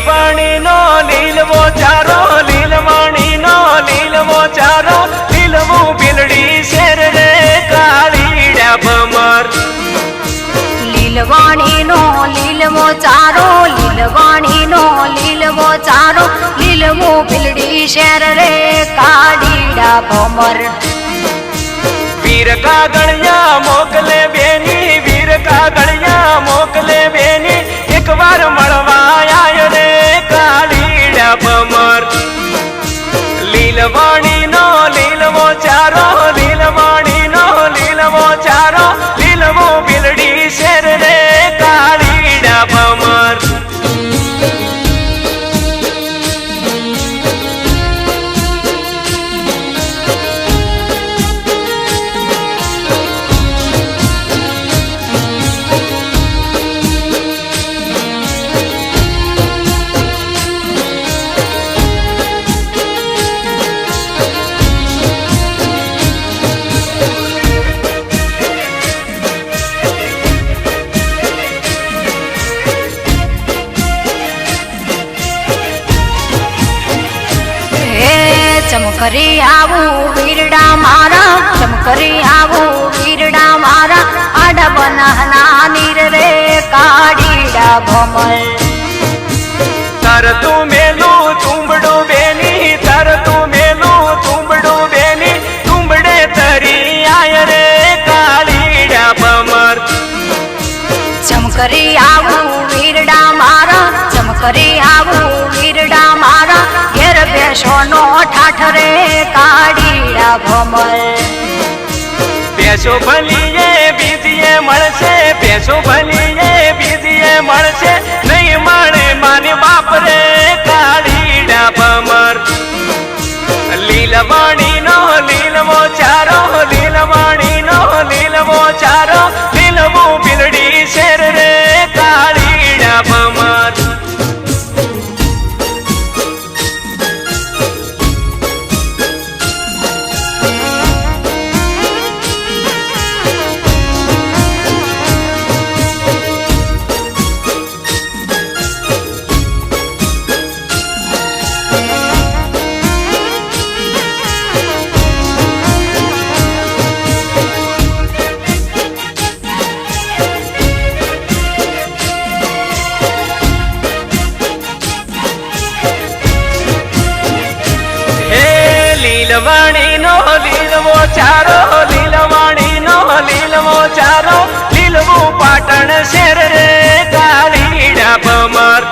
લીલવાણી નો લીલવો ચારો, લીલવાણી નો લીલવો ચારો, લીલવું બિલડી શેર રે કાળીડા ભમર. લીલવાણી નો લીલવો ચારો, લીલવાણી નો લીલવો ચારો, લીલવું બિલડી શેર રે કાળીડા ભમર. વીર કાગળિયા મોકલે બેની, વીર કાગળિયા મોકલે બેની, એક વાર મળવા આય રે કાળીડા ભમર. લીલવાણી નો લીલવો ચારો, લીલવાણી નો લીલવો ચારો, લીલવું બિલડી શેર રે કાળીડા ભમર. ચમકરી આવું વીરડા મારા, ચમકરી આવું વીરડા મારા, આડા બનાના નીર રે કાળીડા ભમર. તરતું મેલું તુંબડું બેની, તરતું મેલું તુંબડું બેની, તુંબડે તરી આય રે કાળીડા ભમર. ચમકરી આવું વીરડા મારા, ચમકરી આવું વીરડા મારા, ઘેર બેસો નો ઠાઠ રે કાળીડા ભમર. બેસો ભલીએ બીજીએ મળશે, બેસો ભલીએ બીજીએ મળશે, નહીં મળે માને બાપ રે કાળીડા ભમર. લીલવાણી નો લીલવો ચારો, લીલવાણી નો લીલવો ચારો, લીલવું બિલડી શેર રે કાળીડા ભમર. લીલવાણી નો લીલવો ચારો, લીલવાણી નો લીલવો ચારો, લીલવું પાટણ શેર રે કાળીડા ભમર.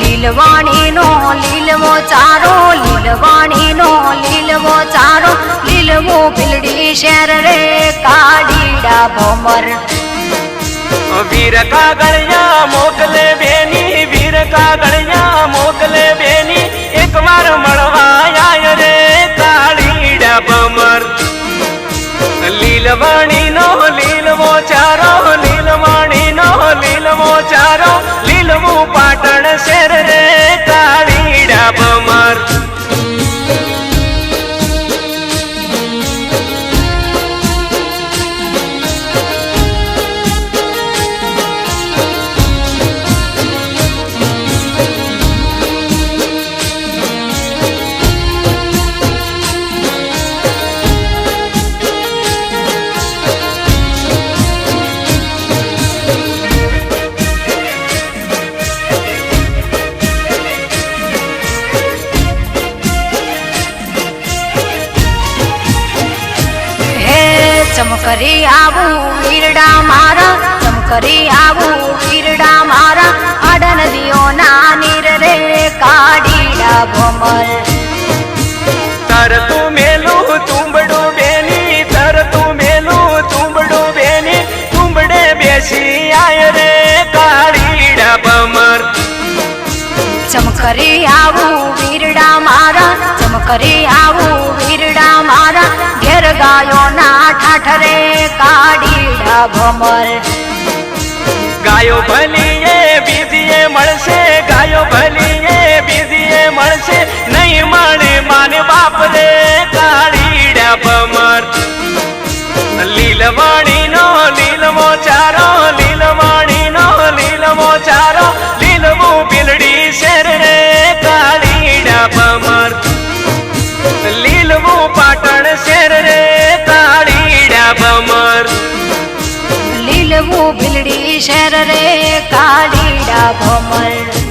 લીલવાણી નો લીલવો ચારો, લીલવાણી નો લીલવો ચારો, લીલવું બિલડી શેર રે કાળીડા ભમર. વીર કાગળિયા મોકલે બેની, વીર કાગળિયા મોકલે બેની, એક વાર મળવા આય રે કાળીડા ભમર. લીલવાણી નો લીલવો ચારો, લીલવાણી નો લીલવો ચારો, લીલવું પાટણ શેર રે કાળીડા ભમર. ચમકરી આવું વીરડા મારા, ચમકરી આવું વીરડા મારા, આડા નદીઓના નીર રે કાળીડા ભમર. તરતું મેલું તુંબડું બેની, તરતું મેલું તુંબડું બેની, તુંબડે બેસી આય રે કાળીડા ભમર. ચમકરી આવું વીરડા મારા, ચમકરી આવું વીરડા મારા, ઘેર ગાયોના ઠાઠ રે કાળીડા ભમર. ગાયો ભલીએ બીજીએ મળશે, ગાયો ભલીએ બીજીએ મળશે, નહીં મળે માને બાપ રે કાળીડા ભમર. લીલવાણી નો લીલવો ચારો, લીલવાણી નો લીલવો ચારો, લીલવું બિલડી ભીલવું ભીલડી શેર રે કાઢીડા ભમર